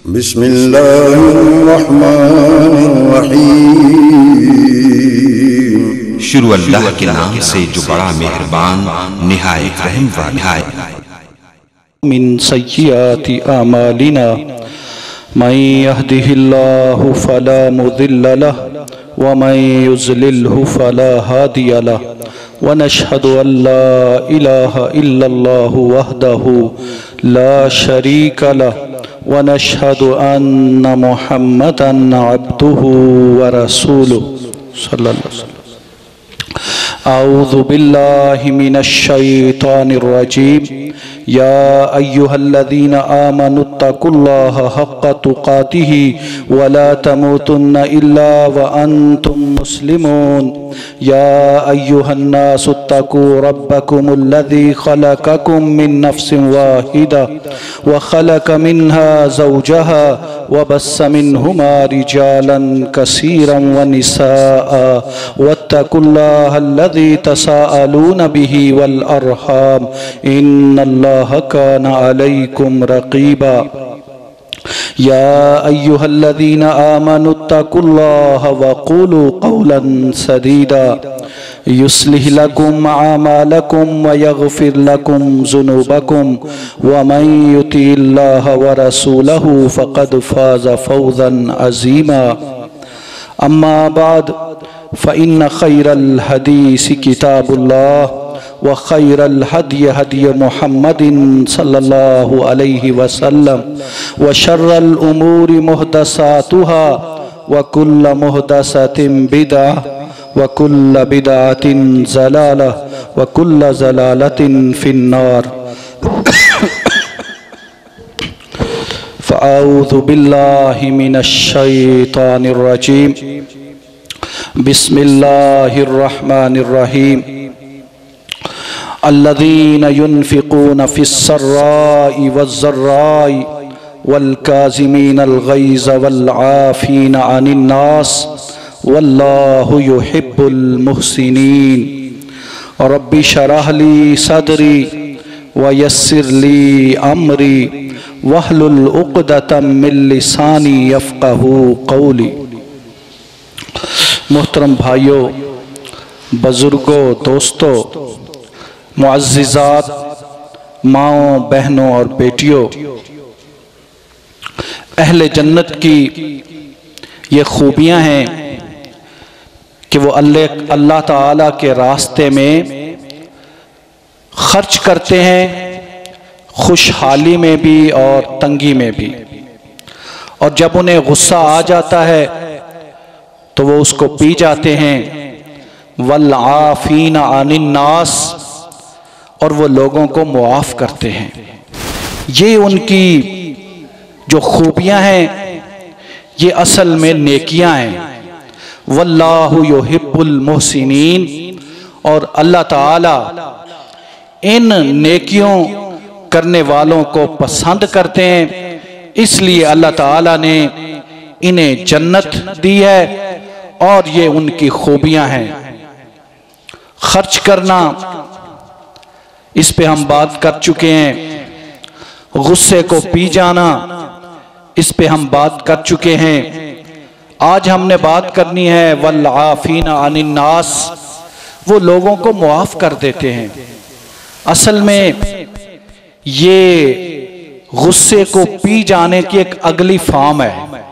बिस्मिल्लाहिर्रहमानिर्रहीम। शुरू अल्लाह के नाम से जो बड़ा मेहरबान निहायत रहम वाला है। मिन सय्यिआति आमालिना मन यहदिहिल्लाहु फला मुदिल्ल लहु व मन युज़लिल्हु फला हादिय लहु व नशहदु अल्ला इलाहा इल्लल्लाहु वहदहु ला शरीक लहु व नशहदु अन्न मुहम्मदन अब्दुहु व रसूलुहु सल्लल्लाहु अलैहि वसल्लम। आऊज़ु बिल्लाहि मिनश शैतानिर रजीम। या अय्युहल्लज़ीना आमनुत्तकुल्लाह हक़्क़ तुक़ातिही वला तमूतुन्न इल्ला व अंतुम मुस्लिमून। या अय्युहन्नासुत्तकू रब्बकुमुल्लज़ी ख़लक़कुम मिन नफ्सिन वाहिदा व ख़लक़ मिन्हा ज़ौजहा व बस्स मिन्हुमा रिजालन कसीरन व निसाअ वत्तकुल्लाहल्लज़ी तसाअलून बिही वल अर्हाम इन्नल्लाह काना अलैकुम रक़ीबा। या अय्युहल्लज़ीना आमनुत्तकुल्लाह वक़ूलू क़ौलन सदीदा युस्लिह लकुम आमालकुम व यग़फ़िर लकुम ज़ुनूबकुम व मन युतिइल्लाह व रसूलहु फ़क़द फ़ाज़ फ़ौज़न अज़ीमा। अम्मा बाद फ़इन्न ख़ैरल हदीस किताबुल्लाह व खैरल हदी हदी मुहम्मदिन सल्लल्लाहु अलैहि वसल्लम व शर्रल उमूरि मुहदसातुहा व कुल्ल मुहदसतिन बिदअह व कुल्ल बिदअतिन ज़लालह व कुल्ल ज़लालतिन फिन्नार। फ़अऊज़ु बिल्लाहि मिनश शैतानिर रजीम। बिस्मिल्लाहिर रहमानिर रहीम। अल्लज़ीना युनफ़िक़ून फ़िस्सर्राइ वज़्ज़र्राइ वल्काज़िमीनल ग़ैज़ वल्आफ़ीना अनिन्नास वल्लाहु युहिब्बुल मुहसिनीन। रब्बि शरह ली सदरी व यस्सिर ली अमरी वहलुल उक़दतम मिन लिसानी यफ़क़हू क़ौली। मोहतरम भाइयों, बुज़ुर्गों, दोस्तों, मुअज़्ज़िज़ात, माओं, बहनों और बेटियों, अहले जन्नत की ये खूबियाँ हैं कि वो अल्लाह ताला के रास्ते में खर्च करते हैं, खुशहाली में भी और तंगी में भी। और जब उन्हें गुस्सा आ जाता है तो वो उसको पी जाते हैं। वल्आफ़ीना अनिन्नास, और वो लोगों को मुआफ़ करते हैं। ये उनकी जो खूबियाँ हैं ये असल में नेकियां हैं। वल्लाहु युहिब्बुल मुहसिनीन, और अल्लाह ताला इन नेकियों करने वालों को पसंद करते हैं। इसलिए अल्लाह ताला ने इन्हें जन्नत दी है और ये उनकी खूबियां हैं। खर्च करना, इस पे हम बात कर चुके हैं। गुस्से को पी जाना, इस पे हम बात कर चुके हैं। आज हमने बात करनी है वल्आफ़ीना अनिन्नास, वो लोगों को मुआफ़ कर देते हैं। असल में ये गुस्से को पी जाने की एक अगली फॉर्म है।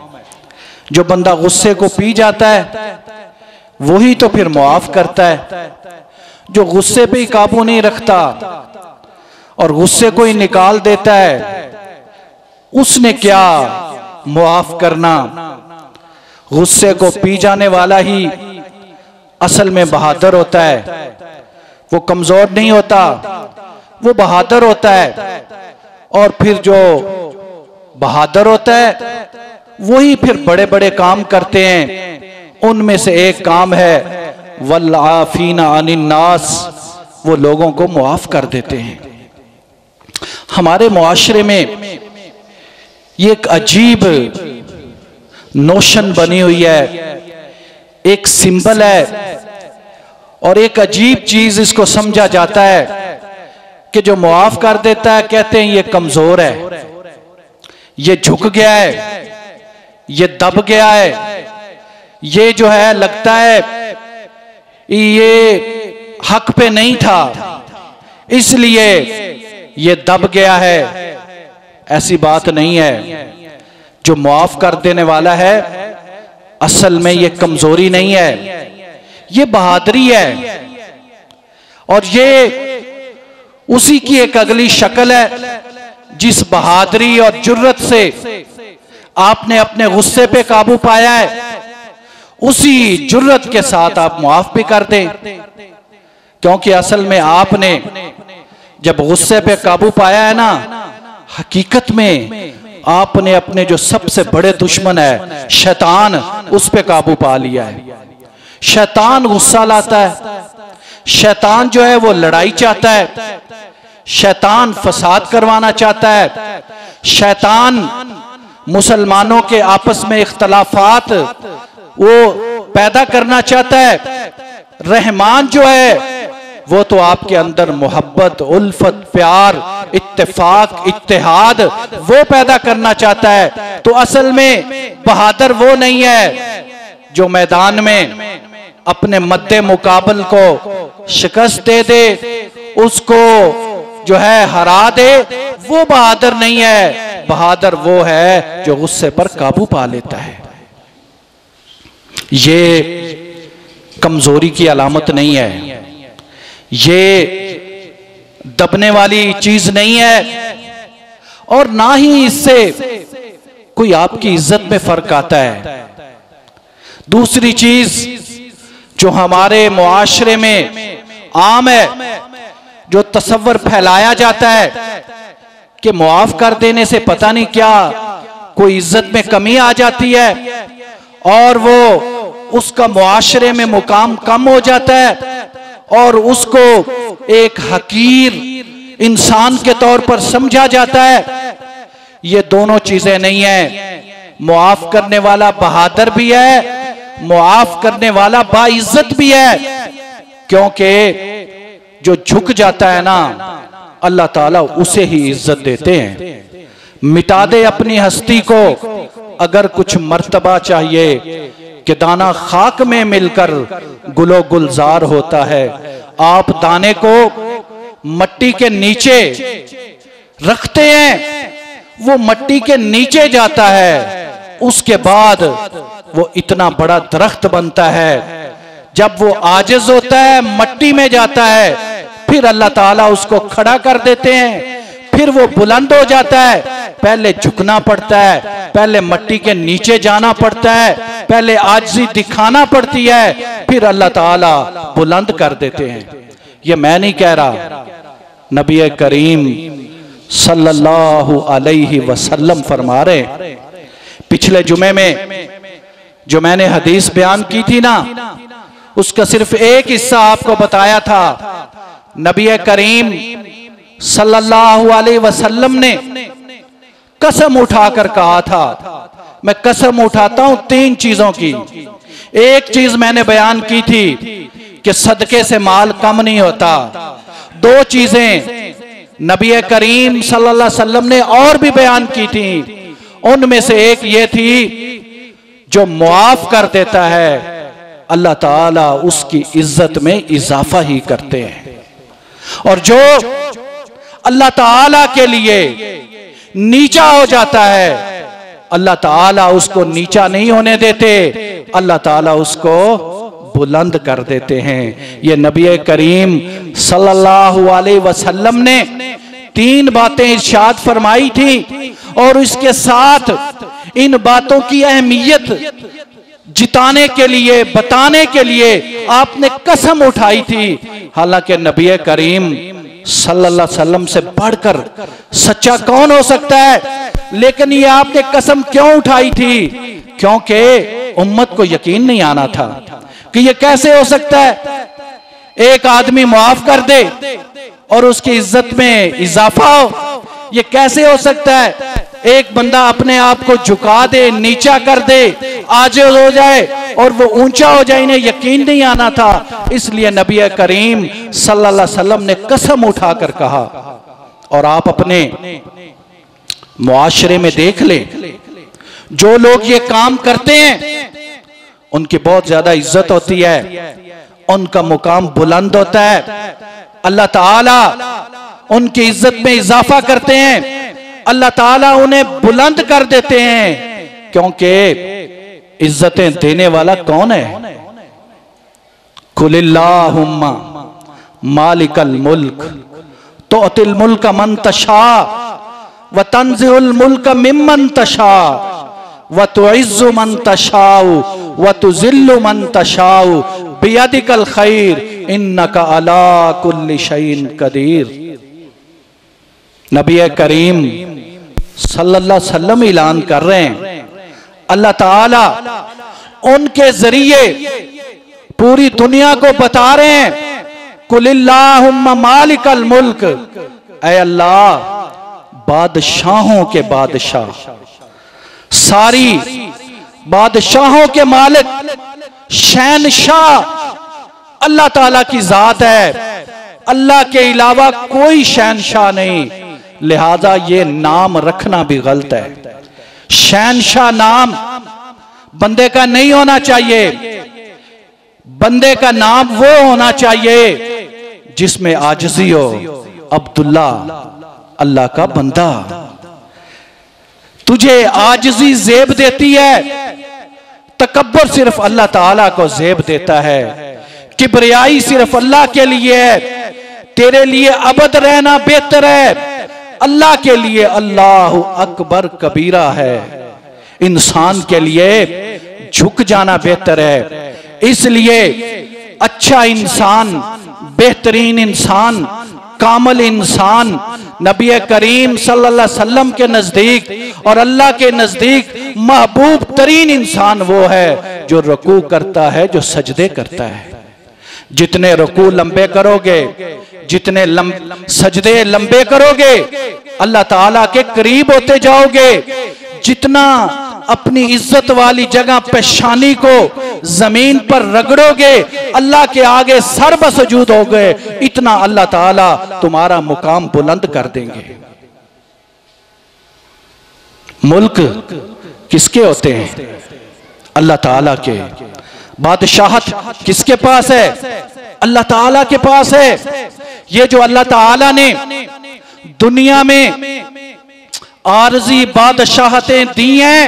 जो बंदा गुस्से को पी जाता है वही तो फिर मुआफ़ करता है। जो गुस्से पे ही काबू नहीं रखता और गुस्से को ही निकाल देता है, उसने क्या मुआफ़ करना। गुस्से को पी जाने वाला ही असल में बहादुर होता है। वो कमजोर नहीं होता, वो बहादुर होता है। और फिर जो बहादुर होता है वही फिर बड़े बड़े काम करते हैं। उनमें से एक काम है वल्आफ़ीना अनिन्नास, वो लोगों को मुआफ़ कर देते हैं। हमारे मुआशरे में ये एक अजीब नोशन बनी हुई है, एक सिंबल है और एक अजीब चीज इसको समझा जाता है कि जो मुआफ़ कर देता है कहते हैं ये कमजोर है, ये झुक गया है, ये दब गया है, ये जो है लगता है ये हक पे नहीं था इसलिए ये दब गया है, ऐसी बात नहीं है। जो माफ कर देने वाला है असल में ये कमजोरी नहीं है, ये बहादुरी है। और ये उसी की एक अगली शक्ल है जिस बहादुरी और जुर्रत से आपने अपने गुस्से पे काबू पाया है, उसी जुर्रत के साथ आप माफ भी कर दें। क्योंकि असल में आपने जब गुस्से पे काबू पाया है ना, हकीकत में आपने अपने जो सबसे बड़े दुश्मन है शैतान, उस पे काबू पा लिया है। शैतान गुस्सा लाता है, शैतान जो है वो लड़ाई चाहता है, शैतान फसाद करवाना चाहता है, शैतान मुसलमानों के आपस में इख्तलाफात वो पैदा करना चाहता है। रहमान जो है वो तो आपके अंदर मोहब्बत, उल्फत, प्यार, इत्तेफाक, इत्तेहाद वो पैदा करना चाहता है। तो असल में बहादुर वो नहीं है जो मैदान में अपने मद्दे मुकाबल को शिकस्त दे दे, उसको जो है हरा दे, वो बहादुर नहीं है। बहादुर वो है जो गुस्से पर काबू पा लेता है। ये कमजोरी की अलामत नहीं है, ये दबने वाली चीज नहीं है, और ना ही इससे कोई आपकी इज्जत में फर्क आता है। दूसरी चीज जो हमारे मुआशरे में आम है, जो तसव्वुर फैलाया जाता है कि मुआफ कर देने से पता नहीं क्या कोई इज्जत में कमी आ जाती है और वो उसका मुआशरे में मुकाम कम हो जाता है और उसको एक हकीर इंसान के तौर पर समझा जाता है। ये दोनों चीजें नहीं है। मुआफ करने वाला बहादुर भी है, मुआफ करने वाला बाइज्जत भी है। क्योंकि जो झुक जाता है ना, अल्लाह ताला उसे ही इज्जत देते हैं। मिटा दे अपनी हस्ती को, अगर कुछ मर्तबा चाहिए कि दाना खाक में मिलकर गुलो गुलजार होता है। आप दाने को मट्टी के नीचे रखते हैं, वो मट्टी के नीचे जाता है, उसके बाद वो इतना बड़ा दरख्त बनता है। जब वो आजिज होता है, मट्टी में जाता है, फिर अल्लाह ताला उसको खड़ा कर देते हैं, फिर वो बुलंद हो जाता है। पहले झुकना पड़ता है, पहले मट्टी के नीचे जाना पड़ता है, पहले आजिज़ी दिखाना पड़ती है, फिर अल्लाह ताला बुलंद कर देते हैं। ये मैं नहीं कह रहा, नबी करीम सल्लल्लाहु अलैहि वसल्लम फरमा रहे। पिछले जुमे में जो मैंने हदीस बयान की थी ना, उसका सिर्फ एक हिस्सा आपको बताया था। नबी करीम सल्लल्लाहु अलैहि वसल्लम ने कसम उठाकर कहा था, मैं कसम उठाता हूं 3 चीजों की। एक चीज मैंने बयान की थी कि सदके से माल कम नहीं होता। 2 चीजें नबी करीम सल्लल्लाहु अलैहि वसल्लम ने और भी बयान की थी। उनमें से एक ये थी, जो मुआफ कर देता है अल्लाह ताला उसकी इज्जत में इजाफा ही करते हैं, और जो अल्लाह ताला के लिए नीचा हो जाता है अल्लाह ताला उसको नीचा नहीं होने देते, अल्लाह ताला उसको बुलंद कर देते हैं। ये नबी करीम सल्लल्लाहु अलैहि वसल्लम ने 3 बातें इरशाद फरमाई थी, और इसके साथ इन बातों की अहमियत जिताने के लिए, बताने के लिए आपने कसम उठाई थी। हालांकि नबी करीम सल्लल्लाहु अलैहि वसल्लम से बढ़कर सच्चा कौन हो सकता है, लेकिन ये आपने कसम क्यों उठाई थी? क्योंकि उम्मत को यकीन नहीं आना था कि ये कैसे हो सकता है एक आदमी माफ कर दे और उसकी इज्जत में इजाफा हो। ये कैसे हो सकता है एक बंदा अपने आप को झुका दे, नीचा कर दे, आजिज़ हो जाए और वो ऊंचा हो जाए। इन्हें यकीन नहीं आना था, इसलिए नबी करीम सल्लल्लाहु अलैहि वसल्लम ने कसम उठाकर कहा। और आप अपने मुआशरे में देख ले, जो लोग ये काम करते हैं उनकी बहुत ज्यादा इज्जत होती है, उनका मुकाम बुलंद होता है, अल्लाह ताला उनकी इज्जत में इजाफा करते हैं, अल्लाह ताला उन्हें बुलंद कर देते हैं, क्योंकि इज्जतें देने वाला कौन है? कुलिल्लाहुम्मा मालिकल मुल्क तुअतिल मुल्क मन तशा व तंज़िउल मुल्क मिम्मन तशा व तुइज़्ज़ु मन तशाउ व तुज़िल्लु मन तशाउ बियदिकल खैर इन्नका अला कुल्लि शैइन कदीर। नबी करीम सल्लल्लाहु अलैहि वसल्लम ऐलान कर रहे हैं, अल्लाह ताला उनके जरिए पूरी दुनिया को बता रहे हैं, कुलिल्लाहुम्मा मालिकल मुल्क, ऐ अल्लाह बादशाहों के बादशाह, सारी बादशाहों के मालिक, शहनशाह अल्लाह ताला की जात है, अल्लाह के अलावा कोई शहनशाह नहीं, लिहाजा ये नाम रखना भी गलत है। शहनशाह नाम बंदे का नहीं होना चाहिए, बंदे का नाम वो होना चाहिए जिसमें आजिज़ी हो। अब्दुल्ला अल्लाह का बंदा, तुझे आजिज़ी ज़ेब देती है, तकब्बुर सिर्फ अल्लाह ताला को ज़ेब देता है, किबरियाई सिर्फ अल्लाह के लिए है, तेरे लिए अबद रहना बेहतर है, अल्लाह के लिए अल्लाहु अकबर कबीरा है, इंसान के लिए झुक जाना बेहतर है। इसलिए अच्छा इंसान, बेहतरीन इंसान, कामल इंसान नबी करीम सल्लल्लाहु अलैहि वसल्लम के नजदीक और अल्लाह के नजदीक महबूब तरीन इंसान वो है जो रुकू करता है, जो सजदे करता है। जितने रुकू लंबे करोगे, जितने सजदे लंबे करोगे, अल्लाह ताला के करीब होते जाओगे। जितना अपनी इज्जत वाली जगह पेशानी को जमीन पर रगड़ोगे, अल्लाह के आगे सर बसजूद हो गए, इतना अल्लाह ताला तुम्हारा मुकाम बुलंद कर देंगे। मुल्क किसके होते हैं? अल्लाह ताला के। बादशाहत किसके पास है? अल्लाह ताला के पास है। ये जो अल्लाह ताला ने दुनिया में आरजी बादशाहतें दी हैं,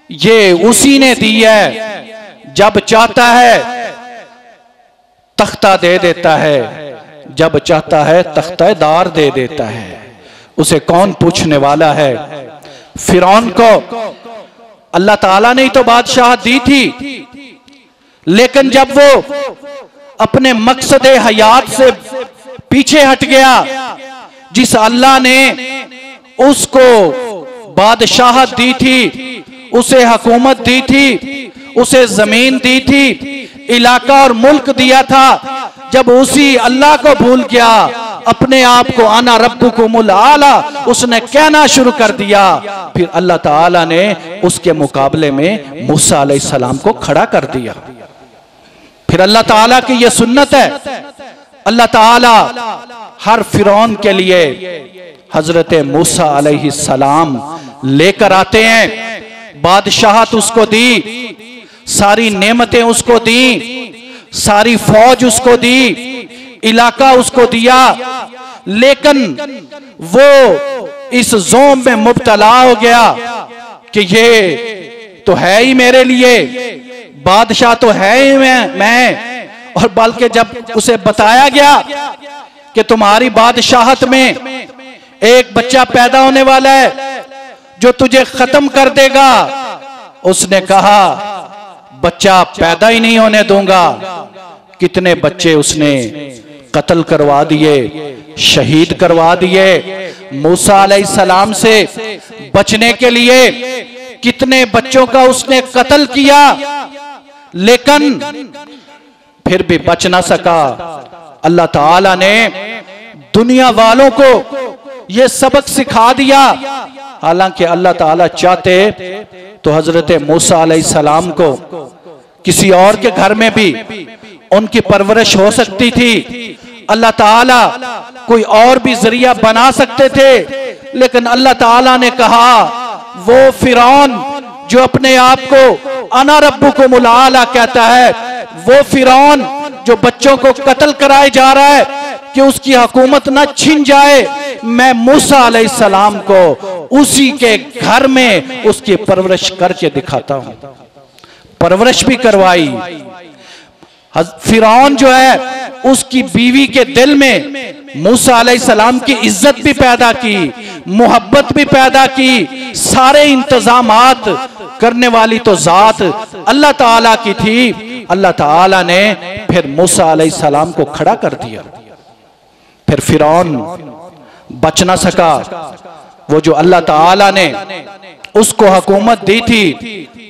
ये उसी ने दी है। जब चाहता है तख्ता दे देता है, जब चाहता है तख्तेदार दे देता है। उसे कौन पूछने वाला है? फिरौन को अल्लाह ताला ने ही तो बादशाह दी थी, लेकिन जब वो अपने मकसद हयात से पीछे हट गया, जिस अल्लाह ने उसको बादशाहत दी थी, उसे हुकूमत दी थी, उसे जमीन दी थी, इलाका और मुल्क दिया था, जब उसी अल्लाह को भूल गया, अपने आप को आना रब्बुकुमुल आला उसने कहना शुरू कर दिया, फिर अल्लाह ताला ने उसके मुकाबले में मूसा अलैहिस्सलाम को खड़ा कर दिया। फिर अल्लाह ताला की यह सुन्नत है, अल्लाह ताला हर फिरौन के लिए हजरत मूसा अलैहिस्सलाम लेकर आते हैं। बादशाहत उसको दी, सारी नेमतें उसको दी, सारी फौज उसको दी, इलाका उसको दिया, लेकिन वो इस ज़ोम में मुब्तला हो गया कि ये तो है ही मेरे लिए, बादशाह तो है ही मैं। और बल्कि जब उसे बताया गया कि तुम्हारी बादशाहत में एक बच्चा पैदा होने वाला है जो तुझे खत्म कर देगा, उसने कहा बच्चा पैदा ही नहीं होने दूंगा। कितने बच्चे उसने कत्ल करवा दिए, शहीद करवा दिए। मूसा अलैहिस्सलाम से बचने के लिए कितने बच्चों का उसने कत्ल किया, लेकिन फिर भी बच ना सका। अल्लाह ताला ने दुनिया वालों को यह सबक सिखा दिया। हालांकि अल्लाह ताला चाहते तो हजरत मूसा अलैहिस्सलाम को किसी और के घर में भी उनकी परवरिश हो सकती थी, अल्लाह ताला कोई और भी जरिया बना सकते थे, लेकिन अल्लाह ताला ने कहा वो फिरौन जो अपने आप को अना रब्बुकुमुल आला कहता है, वो फिरौन जो बच्चों को कत्ल कराए जा रहा है कि उसकी हुकूमत ना छिन जाए, मैं मूसा अलैहिस्सलाम को उसी के घर में उसकी परवरिश करके दिखाता हूं। परवरिश भी करवाई। फिरौन जो है उसकी बीवी के दिल में मूसा अलैहिस्सलाम की इज्जत भी पैदा की, मोहब्बत भी पैदा की। सारे इंतजामात करने वाली तो जात अल्लाह ताला की थी। अल्लाह ताला ने फिर मूसा अलैहिस्सलाम को खड़ा कर दिया। फिर फिरौन बच ना सका। वो जो अल्लाह ताला ने उसको हुकूमत दी थी,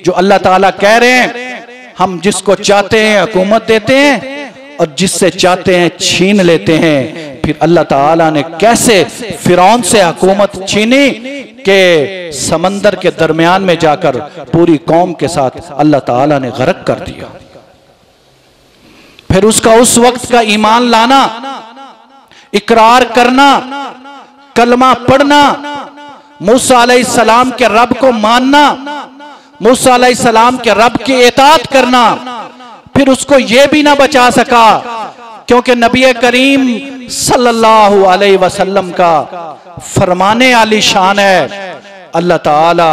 जो अल्लाह ताला कह रहे हैं हम जिसको चाहते हैं हुकूमत देते हैं और जिससे चाहते हैं छीन लेते हैं। फिर अल्लाह ताला ने कैसे फिरौन से हुकूमत छीनी कि समंदर के दरमियान में जाकर पूरी कौम के साथ अल्लाह ताला ने गर्क कर दिया। फिर उसका उस वक्त का ईमान लाना, इकरार करना, कलमा पढ़ना, मूसा अलैहिस्सलाम के रब को मानना, मूसा अलैहिस्सलाम के रब की इताअत करना, फिर उसको यह भी ना बचा सका क्योंकि नबी करीम सल्लल्लाहु अलैहि वसल्लम का फरमाने आली शान है, अल्लाह ताला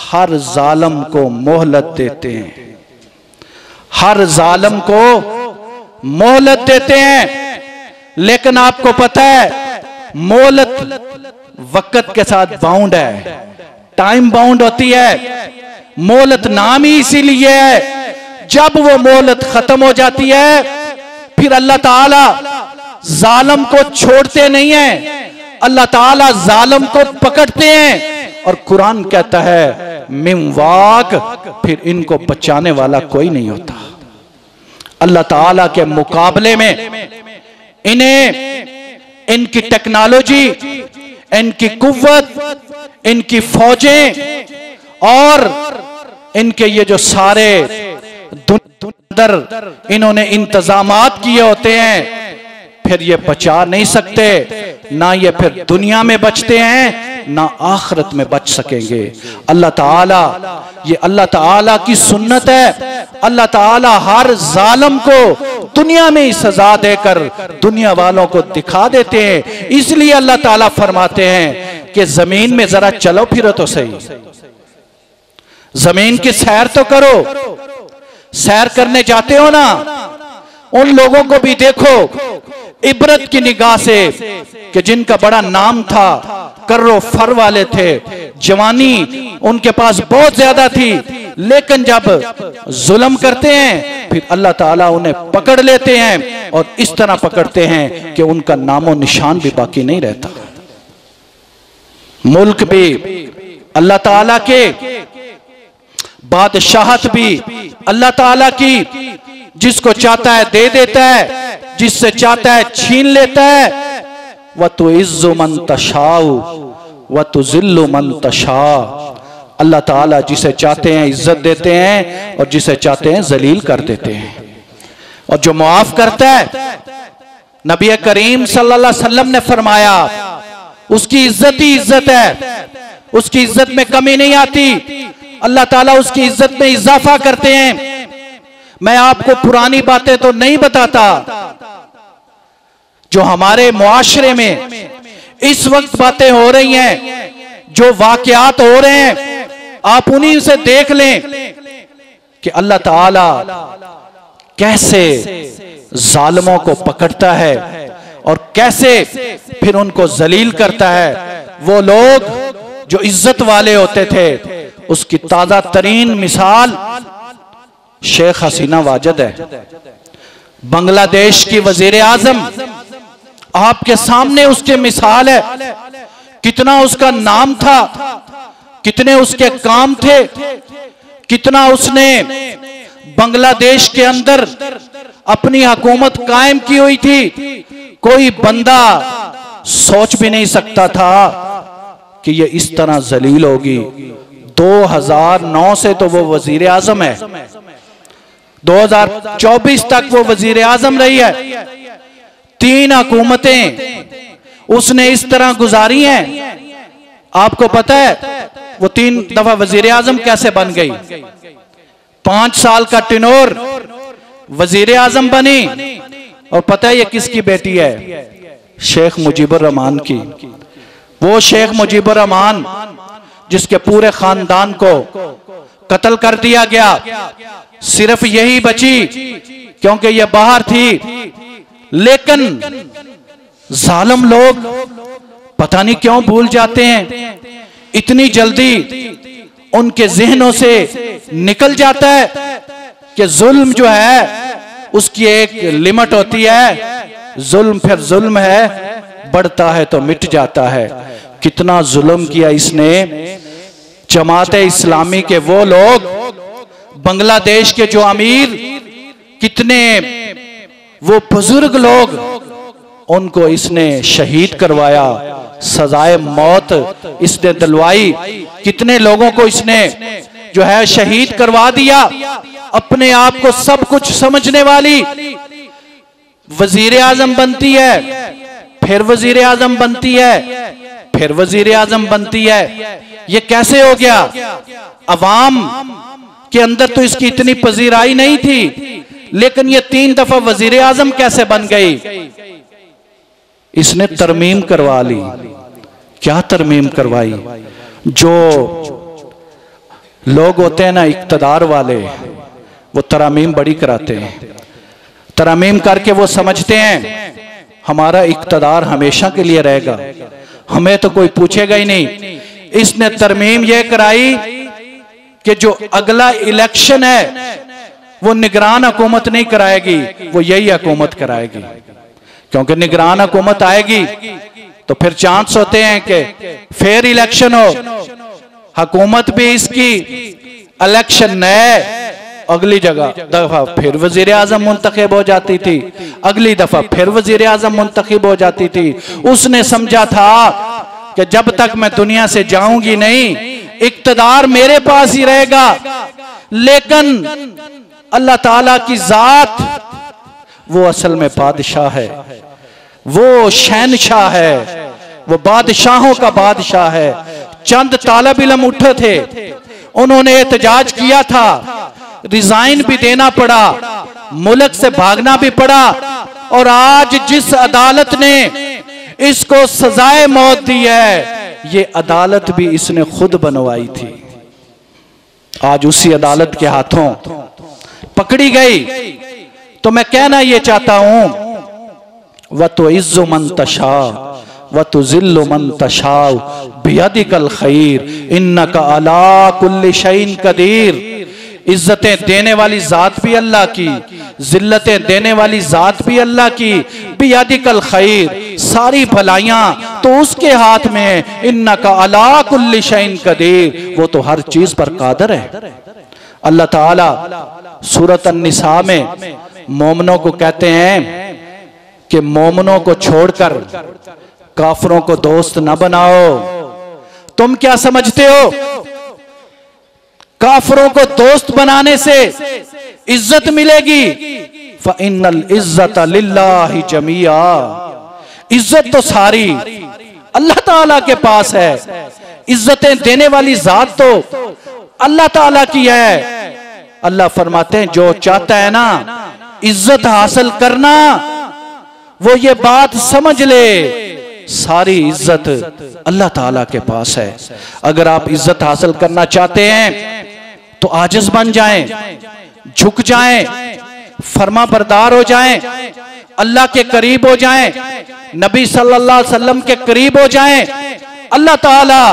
हर जालिम को मोहलत देते हैं, हर जालिम को मोहलत देते हैं। लेकिन आपको पता है मोहलत वक्त के साथ बाउंड है, टाइम बाउंड होती है। मोहलत नाम ही इसीलिए है, जब वो मोहलत खत्म हो जाती है फिर अल्लाह ताला जालिम को छोड़ते नहीं है, अल्लाह ताला जालिम को पकड़ते हैं। और कुरान कहता है मिमवाक, फिर इनको बचाने वाला कोई नहीं होता। अल्लाह ताला के मुकाबले में इन्हें इनकी टेक्नोलॉजी, इनकी कुव्वत, इनकी फौजें और इनके ये जो सारे अंदर इन्होंने इंतजामात किए होते हैं, फिर ये बचा नहीं सकते। ना ये फिर दुनिया में बचते हैं ना आखिरत में बच सकेंगे। अल्लाह ताला, ये अल्लाह ताला की सुन्नत है। अल्लाह ताला हर जालिम को दुनिया में ही सजा देकर दुनिया वालों को दिखा देते हैं। इसलिए अल्लाह ताला फरमाते हैं कि जमीन में जरा चलो फिरो तो सही, जमीन की सैर तो करो। सैर करने जाते हो ना, उन लोगों को भी देखो इबरत की निगाह से कि जिनका बड़ा नाम था, कर्रो फर वाले थे, जवानी उनके पास बहुत ज्यादा थी, लेकिन जब जुल्म करते हैं फिर अल्लाह ताला उन्हें पकड़ लेते हैं और इस तरह पकड़ते हैं कि उनका नामो निशान भी बाकी नहीं रहता। मुल्क भी अल्लाह ताला के, बादशाहत भी अल्लाह ताला की, जिसको चाहता है दे देता है, जिससे चाहता है छीन लेता है। व तु इज्जु मन तशाउ व तु जिल्लु मन तशा। अल्लाह ताला जिसे चाहते हैं इज्जत देते हैं और जिसे चाहते हैं जलील कर देते हैं। और जो मुआफ करता है, नबी करीम सल्लल्लाहु अलैहि वसल्लम ने फरमाया उसकी इज्जत ही इज्जत है, उसकी इज्जत में कमी नहीं आती। अल्लाह ताला उसकी इज्जत में इजाफा करते हैं। मैं आपको पुरानी बातें तो नहीं बताता, जो हमारे मुआशरे में इस वक्त बातें हो रही हैं, जो वाकयात हो रहे हैं, आप उन्हीं से देख लें कि अल्लाह ताला कैसे जालिमों को पकड़ता है और कैसे फिर उनको जलील करता है। वो लोग जो इज्जत वाले होते थे, उसकी ताजा तरीन मिसाल शेख हसीना वाजिद है, बांग्लादेश की वजीर आजम। आपके सामने उसके मिसाल है, कितना उसका नाम था, कितने उसके काम थे, कितना उसने बांग्लादेश के अंदर अपनी हुकूमत कायम की हुई थी। कोई बंदा सोच भी नहीं सकता था कि ये इस तरह जलील होगी। 2009 से तो वो वजीर आजम है, 2024 तक वो वजीर आजम रही है। 3 हुकूमतें उसने इस तरह गुजारी हैं आपको पता है वो 3 दफा वजीर आजम कैसे बन गई? 5 साल का टिनोर वजीर आजम बनी। और पता है ये किसकी बेटी है? शेख मुजीबुर रहमान की। वो शेख मुजीबुर रहमान जिसके पूरे खानदान को कत्ल कर दिया गया, सिर्फ यही बची क्योंकि ये बाहर थी। लेकिन जालिम लोग पता नहीं क्यों भूल जाते हैं, इतनी जल्दी उनके जहनों से निकल जाता है कि जुल्म जो है उसकी एक लिमिट होती है। जुल्म फिर जुल्म है, बढ़ता है तो मिट जाता है। कितना जुल्म किया इसने। जमात इस्लामी के वो लोग, बांग्लादेश के जो अमीर, कितने वो बुजुर्ग लोग, उनको इसने शहीद करवाया, सजाए मौत इसने दिलवाई। कितने लोगों को इसने जो है शहीद करवा दिया। अपने आप को सब कुछ समझने वाली वजीर आजम बनती है, फिर वजीर आजम बनती है, फिर वजीर आजम बनती है। ये कैसे हो गया? अवाम के अंदर तो इसकी इतनी पजीराई नहीं थी, लेकिन ये 3 दफा वजीर आजम कैसे बन गई? इसने तरमीम करवा ली। क्या तरमीम करवाई? जो लोग होते हैं ना इक्तदार वाले, वो तरमीम बड़ी कराते हैं। तरमीम करके वो समझते हैं हमारा इक्तदार हमेशा के लिए रहेगा, हमें तो कोई पूछेगा ही नहीं। इसने तरमीम यह कराई कि जो अगला इलेक्शन है वो निगरान हुकूमत नहीं कराएगी, वो यही हुकूमत कराएगी। क्योंकि निगरान हुकूमत आएगी तो फिर चांस होते हैं कि फिर इलेक्शन हो। हुकूमत भी इसकी इलेक्शन नए, अगली दफा फिर वजीर आजम मुंतखब हो जाती थी, अगली दफा फिर वजीर आजम मुंतखब हो जाती थी। उसने समझा था कि जब तक मैं दुनिया से जाऊंगी नहीं, इक्तदार मेरे पास ही रहेगा। लेकिन अल्लाह ताला की जात वो असल में बादशाह है, वो शहनशाह है, वो बादशाहों का बादशाह है। चंद तालिब इल्म उठे थे, उन्होंने एहतजाज किया था, रिजाइन भी देना पड़ा, मुल्क से भागना भी पड़ा। और आज जिस अदालत ने इसको सजाए मौत दी है, ये अदालत भी इसने खुद बनवाई थी। आज उसी अदालत के हाथों पकड़ी गई। तो मैं कहना ये चाहता हूं, व तो इज्जु मन तशा व तो जिल्लु मन तशा बियदिकल खैर इन्नका अला कुल्लि शैइन कदीर। इज्जतें देने वाली जात भी अल्लाह की, जिल्लतें देने वाली जात भी अल्लाह की। बियदिकल खैर, सारी भलाइयां तो उसके हाथ में है। इन्नका अला कुल्लि शैइन कदीर, वो तो हर चीज पर कादर है। अल्लाह ताला सूरत अन्निसा में मोमनों को कहते हैं कि मोमनों को छोड़कर काफरों को दोस्त न बनाओ। तुम क्या समझते हो काफरों को दोस्त बनाने से इज्जत मिलेगी? फ़इन्नल इज्जता लिल्लाहि जमीआ, इज्जत तो सारी अल्लाह ताला के पास है। इज्जतें देने वाली जात तो अल्लाह ताला की है। अल्लाह फरमाते हैं जो चाहता है ना इज्जत हासिल करना, वो ये बात समझ ले, सारी इज्जत अल्लाह ताला के पास है। अगर आप इज्जत हासिल करना चाहते हैं तो आजिज बन जाएं, झुक जाएं, फरमा बरदार हो जाएं, अल्लाह के करीब हो जाएं, नबी सल्लल्लाहु अलैहि वसल्लम के करीब हो जाएं। अल्लाह ताला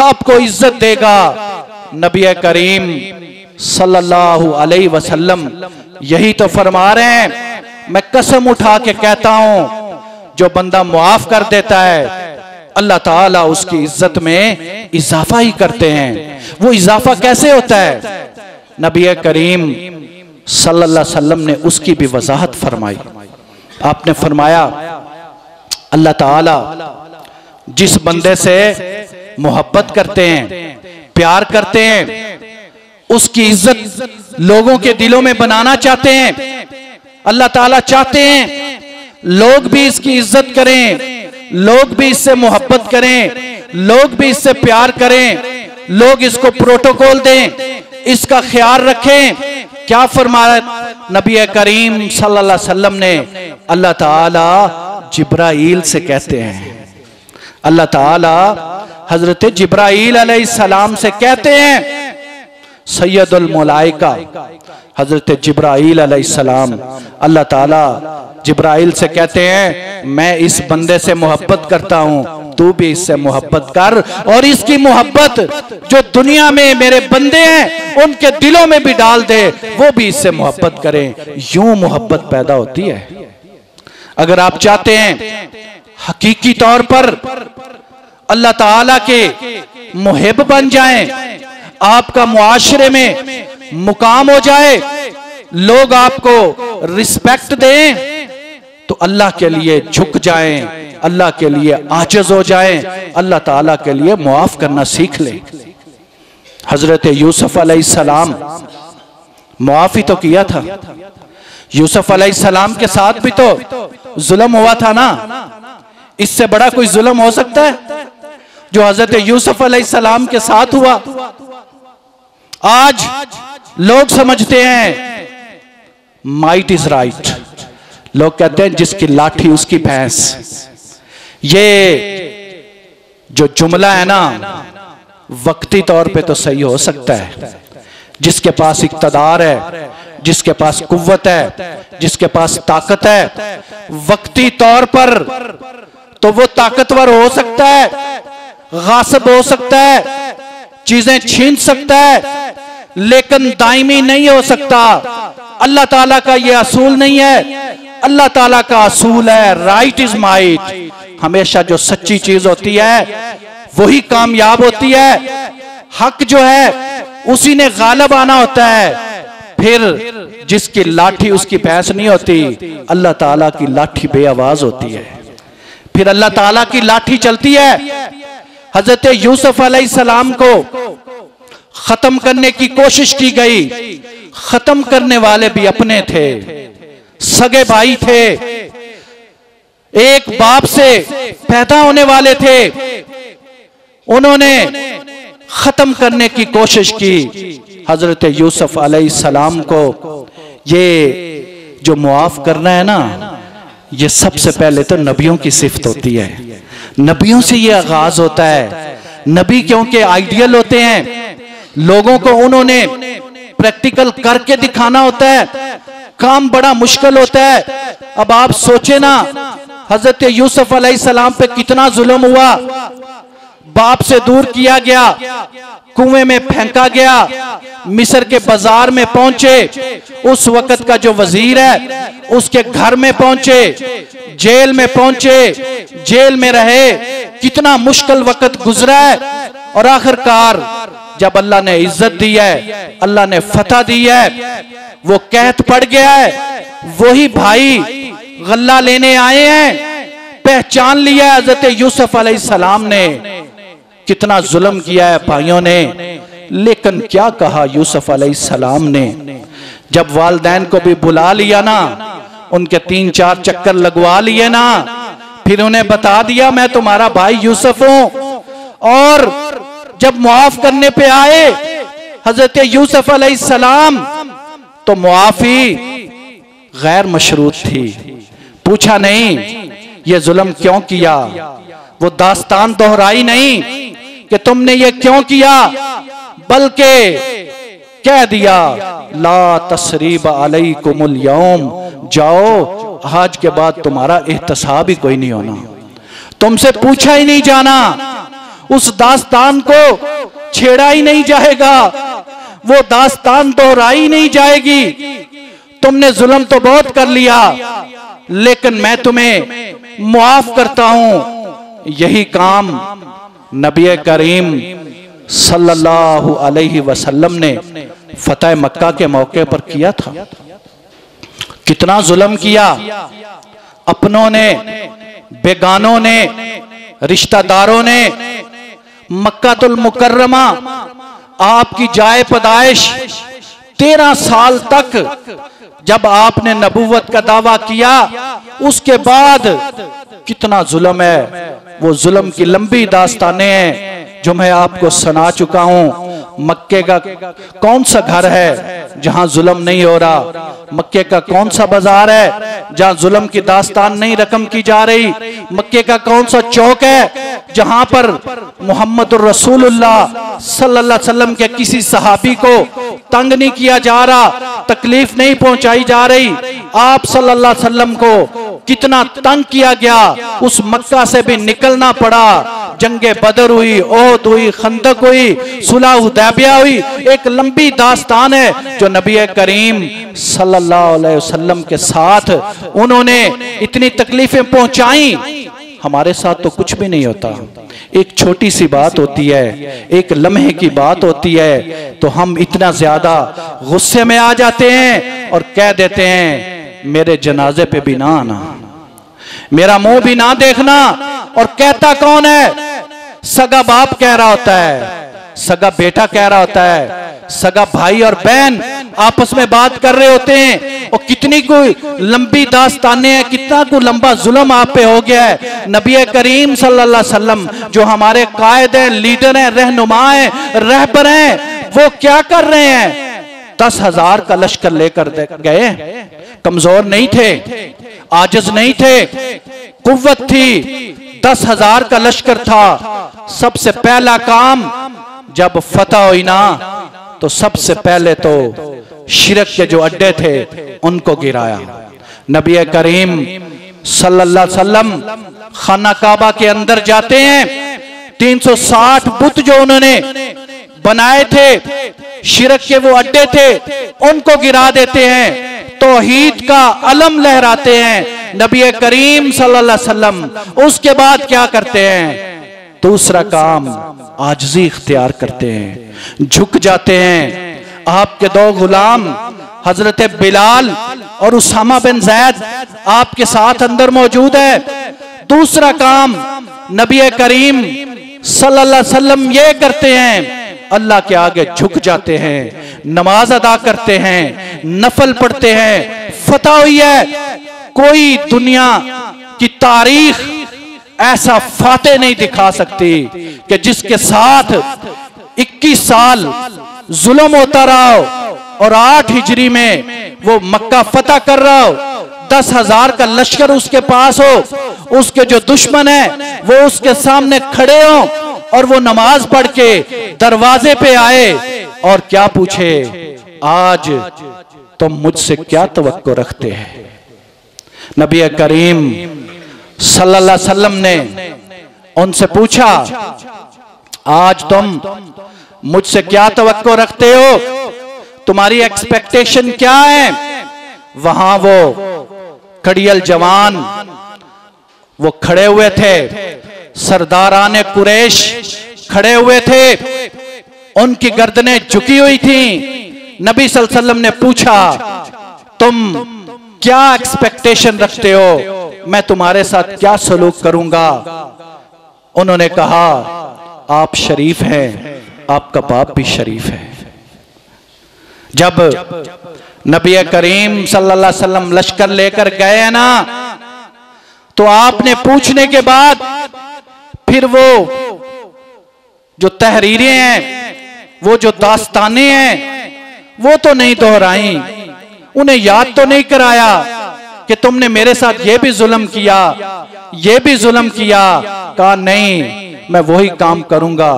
आपको इज्जत देगा। नबी करीम सल्लल्लाहु अलैहि वसल्लम यही तो फरमा रहे हैं। मैं कसम उठा के कहता हूं, जो बंदा मुआफ कर देता है अल्लाह ताला उसकी इज्जत में इजाफा ही करते हैं। वो इजाफा कैसे होता है? नबी करीम सल्लल्लाहु अलैहि वसल्लम ने उसकी भी वजाहत फरमाई। आपने फरमाया अल्लाह ताला जिस बंदे से मोहब्बत करते हैं, प्यार करते हैं, उसकी इज्जत लोगों के दिलों में बनाना चाहते हैं। अल्लाह ताला चाहते हैं लोग भी इसकी इज्जत करें, लोग भी इससे मोहब्बत करें, लोग भी इससे प्यार करें, लोग इसको प्रोटोकॉल दें, इसका ख्याल रखें। क्या फरमाया नबी करीम सल्लल्लाहु अलैहि वसल्लम ने? अल्लाह ताला जिब्राईल से कहते हैं, अल्लाह ताला हजरत जिब्राईल अलैहिस्सलाम से कहते हैं, सैयदुल मलाइका हजरत जिब्राईल अलैहिस्सलाम, अल्लाह ताला जिब्राईल से कहते हैं, मैं इस बंदे से मोहब्बत करता हूं, तू भी इससे मोहब्बत कर, और इसकी मोहब्बत जो दुनिया में मेरे बंदे हैं उनके दिलों में भी डाल दे, वो भी इससे मोहब्बत करें। यूं मोहब्बत पैदा होती है। अगर आप चाहते हैं हकीकी तौर पर अल्लाह ताला के मुहिब बन जाएं, आपका मुआशरे में मुकाम हो जाए, लोग आपको रिस्पेक्ट दें, तो अल्लाह के लिए झुक जाएं, अल्लाह के लिए आजिज हो जाएं, अल्लाह ताला के लिए मुआफ करना सीख लें। हजरत यूसुफ अलैहिस्सलाम मुआफी तो किया था, यूसुफ अलैहिस्सलाम के साथ भी तो जुल्म हुआ था ना। इससे बड़ा कोई जुल्म हो सकता है जो हजरत यूसुफ अलैहिस्सलाम के साथ हुआ? आज लोग समझते हैं माइट इज राइट, लोग कहते हैं जिसकी लाठी उसकी भैंस। ये जो जुमला है ना, वक्ती तौर पे तो सही हो सकता है, जिसके पास इक्तदार है, जिसके पास कुव्वत है, जिसके पास ताकत है, वक्ती तौर पर तो वो ताकतवर हो सकता है, गासिब हो सकता है, चीजें छीन सकता है, लेकिन दायमी नहीं हो सकता। अल्लाह ताला का ये असूल नहीं है। अल्लाह ताला का असूल है राइट इज माइट। हमेशा जो सच्ची चीज होती है वही कामयाब होती है। हक जो है उसी ने गालिब आना होता है। फिर जिसकी लाठी उसकी भैंस नहीं होती, अल्लाह ताला की लाठी बेआवाज होती है। फिर अल्लाह ताला की लाठी चलती है। हजरत यूसुफ अलैहिस्सलाम को खत्म करने की कोशिश की गई। खत्म करने वाले भी अपने थे, सगे भाई थे, एक बाप से पैदा होने वाले थे। उन्होंने खत्म करने की कोशिश की हजरत यूसुफ अलैहिस्सलाम को। ये जो मुआफ करना है ना, ये सबसे पहले तो नबियों की सिफत होती है। नबियों से ये आगाज होता है। नबी क्योंकि आइडियल होते हैं, लोगों को उन्होंने प्रैक्टिकल करके दिखाना होता है। काम बड़ा मुश्किल होता है। अब आप सोचे ना, हजरत यूसुफ अलैहिस्सलाम पे कितना जुल्म हुआ। बाप से दूर किया गया, कुएं में फेंका गया, मिस्र के बाजार में पहुंचे, उस वक्त का जो वजीर है उसके घर में पहुंचे, जेल में पहुंचे, जेल में रहे। कितना मुश्किल वक्त गुजरा है। और आखिरकार जब अल्लाह ने इज्जत दी है, अल्लाह ने फतह दी है, वो कहत पड़ गया है। वही भाई गल्ला लेने आए हैं, पहचान लिया हजरत यूसुफ अलैहिस्सलाम ने। कितना जुल्म किया है भाइयों ने, लेकिन क्या कहा यूसुफ अलैहिस्सलाम ने? जब वालिदैन को भी बुला लिया ना, उनके 3-4 चक्कर लगवा लिए ना, फिर उन्हें बता दिया मैं तुम्हारा भाई यूसुफ हूं। और जब मुआफ करने पे आए हजरत यूसुफ अलैहिस्सलाम, तो मुआफी गैर मशरूत थी। पूछा नहीं ये जुल्म क्यों किया, वो दास्तान दोहराई नहीं कि तुमने ये क्यों किया, बल्कि कह दिया ला तसरीब अलैकुमुल यौम, जाओ आज के बाद तुम्हारा एहतसाब ही कोई नहीं होना, तुमसे पूछा ही नहीं जाना, उस दास्तान को छेड़ा ही नहीं जाएगा, वो दास्तान दोहराई नहीं जाएगी। तुमने जुल्म तो बहुत कर लिया, लेकिन मैं तुम्हें मुआफ करता हूं। यही काम नबी करीम सल्लल्लाहु अलैहि वसल्लम ने फतह मक्का के मौके पर किया था। कितना जुल्म किया, अपनों ने, बेगानों ने, रिश्तेदारों ने। मक्कातुल मुकर्रमा आपकी जाए पैदाइश 13 साल तक जब आपने नबूवत का दावा किया, उसके बाद कितना जुल्म है। वो जुल्म की लंबी दास्तानें हैं जो मैं आपको सुना चुका हूं। मक्के का कौन सा घर है जहां जुल्म नहीं हो रहा? मक्के का कौन सा बाजार है जहां जुल्म की दास्तान नहीं रकम की जा रही? मक्के का कौन सा चौक है जहां पर मोहम्मद रसूलुल्लाह सल्लल्लाहु अलैहि वसल्लम के किसी सहाबी को तंग नहीं किया जा रहा, तकलीफ नहीं पहुंचाई जा रही? आप सल्लल्लाहु अलैहि वसल्लम को कितना तंग किया गया, उस मक्का से भी निकलना पड़ा। जंगे बदर हुई, ओहद हुई, खंदक हुई, सुलह हुदैबिया हुई। एक लंबी दास्तान है जो नबी करीम सल्लल्लाहु अलैहि वसल्लम के साथ उन्होंने इतनी तकलीफें पहुंचाई। हमारे साथ तो कुछ भी नहीं होता, एक छोटी सी बात होती है, एक लम्हे की बात होती है, तो हम इतना ज्यादा गुस्से में आ जाते हैं और कह देते हैं मेरे जनाजे पे भी ना आना, मेरा मुंह भी ना देखना। और कहता कौन है? सगा बाप कह रहा होता है, सगा बेटा कह रहा होता है, सगा भाई और बहन आपस में बात कर रहे होते हैं। और कितनी कोई लंबी दास्तानें हैं, कितना कोई लंबा जुल्म आप पे हो गया है। नबी करीम सल्लल्लाहु अलैहि वसल्लम जो हमारे कायद हैं, लीडर हैं, रहनुमा हैं, रहबर हैं, वो क्या कर रहे हैं? 10,000 का लश्कर लेकर गए। कमजोर नहीं थे, आजिज नहीं थे, कुव्वत थी। 10,000 का लश्कर था। सबसे पहला काम जब फतह हुई ना, तो सबसे पहले तो शिरक के जो अड्डे थे उनको गिराया। नबी करीम सल्लल्लाहु अलैहि वसल्लम खाना काबा के अंदर जाते हैं, 360 बुत जो उन्होंने बनाए थे, शिरक के वो अड्डे थे, उनको गिरा देते हैं। तौहीद का अलम लहराते हैं नबी करीम सल्लल्लाहु अलैहि वसल्लम। उसके बाद क्या करते हैं? दूसरा काम आजिज़ी इख्तियार करते हैं, झुक जाते हैं। आपके दो गुलाम हजरत बिलाल और उसामा बिन जैद आपके साथ अंदर मौजूद है। दूसरा काम नबी करीम सल्लल्लाहु अलैहि वसल्लम ये करते हैं, अल्लाह के आगे झुक जाते हैं, नमाज अदा करते हैं, नफल पढ़ते हैं। फतह हुई है, कोई दुनिया की तारीख ऐसा फातेह नहीं दिखा सकती कि जिसके साथ 21 साल जुल्म होता रहा हो और 8 हिजरी में वो मक्का फतह कर रहा हो, 10,000 का लश्कर उसके पास हो, उसके जो दुश्मन है वो उसके सामने खड़े हो और वो नमाज पढ़ के दरवाजे पे आए और क्या पूछे, आज तुम मुझसे क्या तवक्को रखते हैं? नबी करीम सल्लल्लाहु अलैहि वसल्लम ने उनसे पूछा, आज तुम मुझसे क्या तवक्को रखते हो? तुम्हारी एक्सपेक्टेशन क्या है? वहां वो कड़ियल जवान वो खड़े हुए थे, सरदाराने कुरैश खड़े हुए थे, उनकी गर्दनें झुकी हुई थी। नबी सल्लल्लाहु अलैहि वसल्लम ने पूछा, तुम क्या एक्सपेक्टेशन रखते हो? मैं तुम्हारे साथ क्या सलूक करूंगा? उन्होंने कहा, आप शरीफ हैं, आपका बाप भी शरीफ है। जब नबी करीम सल्लल्लाहु अलैहि वसल्लम लश्कर लेकर गए ना, तो आपने पूछने के बाद फिर वो जो तहरीरें हैं, वो जो दास्तानें हैं, वो तो नहीं दोहराई, उन्हें याद तो नहीं कराया कि तुमने मेरे साथ ये भी जुल्म किया, ये भी जुल्म किया। कहा नहीं, मैं वही काम करूंगा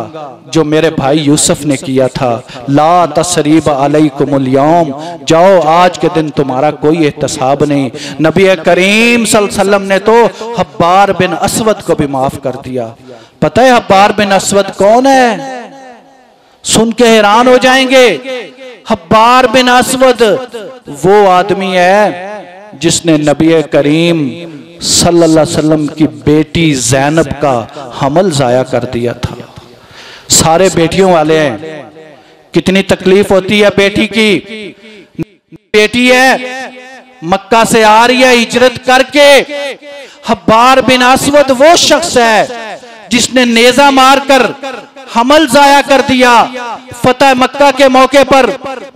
जो मेरे भाई यूसुफ ने किया था। ला तसरीब अलैकुमुल यौम, जाओ आज के दिन तुम्हारा कोई एहतसाब नहीं। नबी करीम सल्लल्लाहु अलैहि वसल्लम ने तो हब्बार बिन असवद को भी माफ कर दिया। पता है हब्बार बिन असवद कौन है? सुन के हैरान हो जाएंगे। हब्बार बिन असवद वो आदमी है जिसने नबी करीम सल्लल्लाहु अलैहि वसल्लम की बेटी ज़ैनब का हमल जाया कर दिया था। सारे बेटियों वाले हैं, कितनी तकलीफ होती है बेटी की। बेटी है, मक्का से आ रही है हिजरत करके। हब्बार बिन असवद वो शख्स है जिसने नेजा मारकर हमल जाया कर दिया। फतह मक्का के मौके पर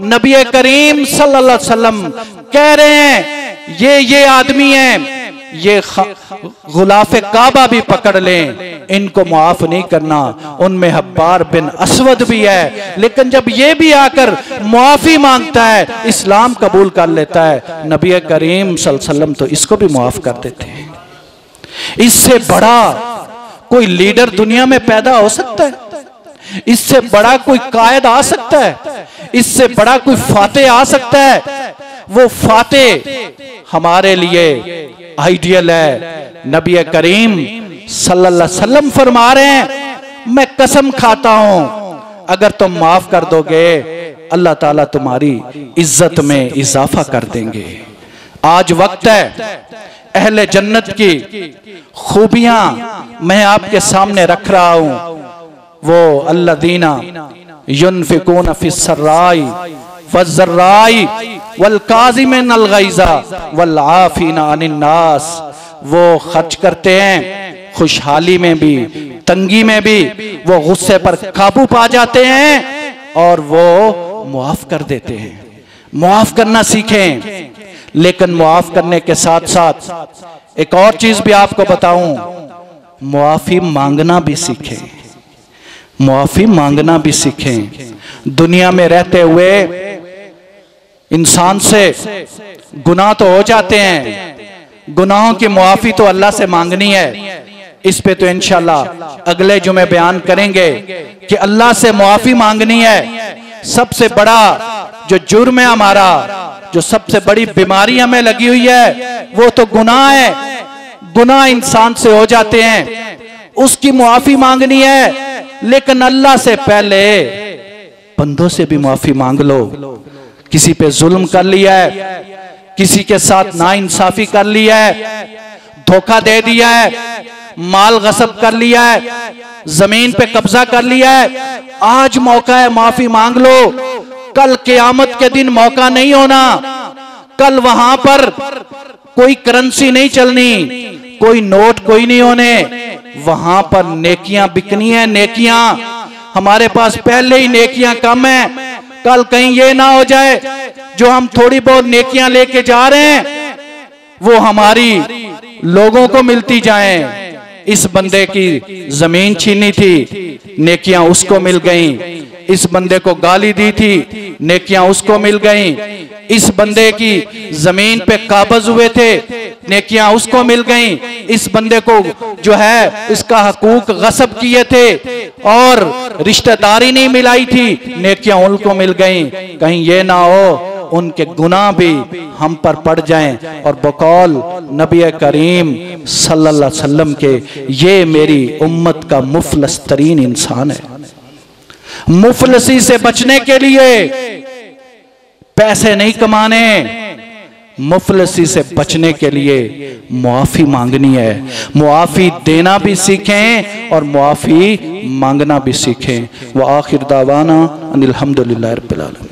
नबी करीम सल्लल्लाहु अलैहि वसल्लम कह रहे हैं, ये आदमी है, ये गुलाफे काबा भी पकड़ लें, इनको मुआफ नहीं करना। उनमें हब्बार बिन अस्वद भी है, लेकिन जब ये भी आकर मुआफी मांगता है, इस्लाम कबूल कर लेता है, नबी करीम सल्लल्लाहु अलैहि वसल्लम तो इसको भी मुआफ कर देते हैं। इससे बड़ा कोई लीडर दुनिया में पैदा हो सकता है? इससे बड़ा कोई कायद आ सकता है? इससे बड़ा कोई फाते आ सकता है? वो फाते हमारे लिए आइडियल है। नबी करीम सल्लल्लाहु अलैहि वसल्लम फरमा रहे हैं, मैं कसम खाता हूं अगर तुम माफ कर दोगे, अल्लाह ताला तुम्हारी इज्जत में इजाफा कर देंगे। आज वक्त है अहले जन्नत की खूबियां मैं आपके सामने रख रहा हूं। वो अल्लज़ीना युनफिकून फिस्सर्राई वज़्ज़र्राई वल्काज़िमीनल गैज़ा वल्आफ़ीना अनिन्नास। वो खर्च करते हैं खुशहाली में भी, तंगी में भी, वो गुस्से पर काबू पा जाते हैं और वो मुआफ कर देते हैं। मुआफ करना सीखें, लेकिन मुआफ करने के साथ साथ एक और चीज भी आपको बताऊं, मुआफी मांगना भी सीखें। मुआफी मांगना भी सीखें। दुनिया में रहते हुए इंसान से गुनाह तो हो जाते हैं, गुनाहों की मुआफी तो अल्लाह से मांगनी है। इस पे तो इंशाल्लाह अगले जुमे बयान करेंगे कि अल्लाह से मुआफी मांगनी है। सबसे बड़ा जो जुर्म है हमारा, जो सबसे बड़ी बीमारी हमें लगी हुई है, वो तो गुनाह है। गुनाह इंसान से हो जाते हैं, उसकी मुआफी मांगनी है, लेकिन अल्लाह से पहले बंदों से भी मुआफी मांग लो। किसी पे जुल्म कर लिया है, किसी के साथ नाइंसाफी कर लिया है, धोखा दे दिया है, माल गसब कर लिया है, जमीन पे कब्जा कर लिया है, आज मौका है, माफी मांग लो। कल क़यामत के दिन मौका नहीं होना। कल वहां पर कोई करेंसी नहीं चलनी, कोई नोट कोई नहीं होने, वहां पर नेकियां बिकनी है। नेकियां हमारे पास पहले ही नेकियां कम है, कल कहीं ये ना हो जाए जो हम थोड़ी बहुत नेकियां लेके जा रहे हैं वो हमारी लोगों को मिलती जाएं। इस बंदे की जमीन छीनी थी, नेकियां उसको मिल गईं। इस बंदे को गाली दी थी, नेकियां उसको मिल गईं। इस बंदे की जमीन पे काबज हुए थे, नेकियां उसको मिल गईं। इस बंदे को जो है इसका हकूक गसब किए थे और रिश्तेदारी नहीं मिलाई थी, नेकियां उनको मिल गईं। कहीं ये ना हो उनके गुनाह भी हम पर पड़ जाएं और बकौल नबी करीम सल्लल्लाहु अलैहि वसल्लम के, ये मेरी उम्मत का मुफलस तरीन इंसान है। मुफलसी से बचने के लिए पैसे नहीं कमाने, मुफलसी से बचने के लिए मुआफी मांगनी है। मुआफी देना भी सीखें और मुआफी मांगना भी सीखें। व आखिर दावाना अनिल हम्दुलिल्लाहि रब्बिल आलमीन।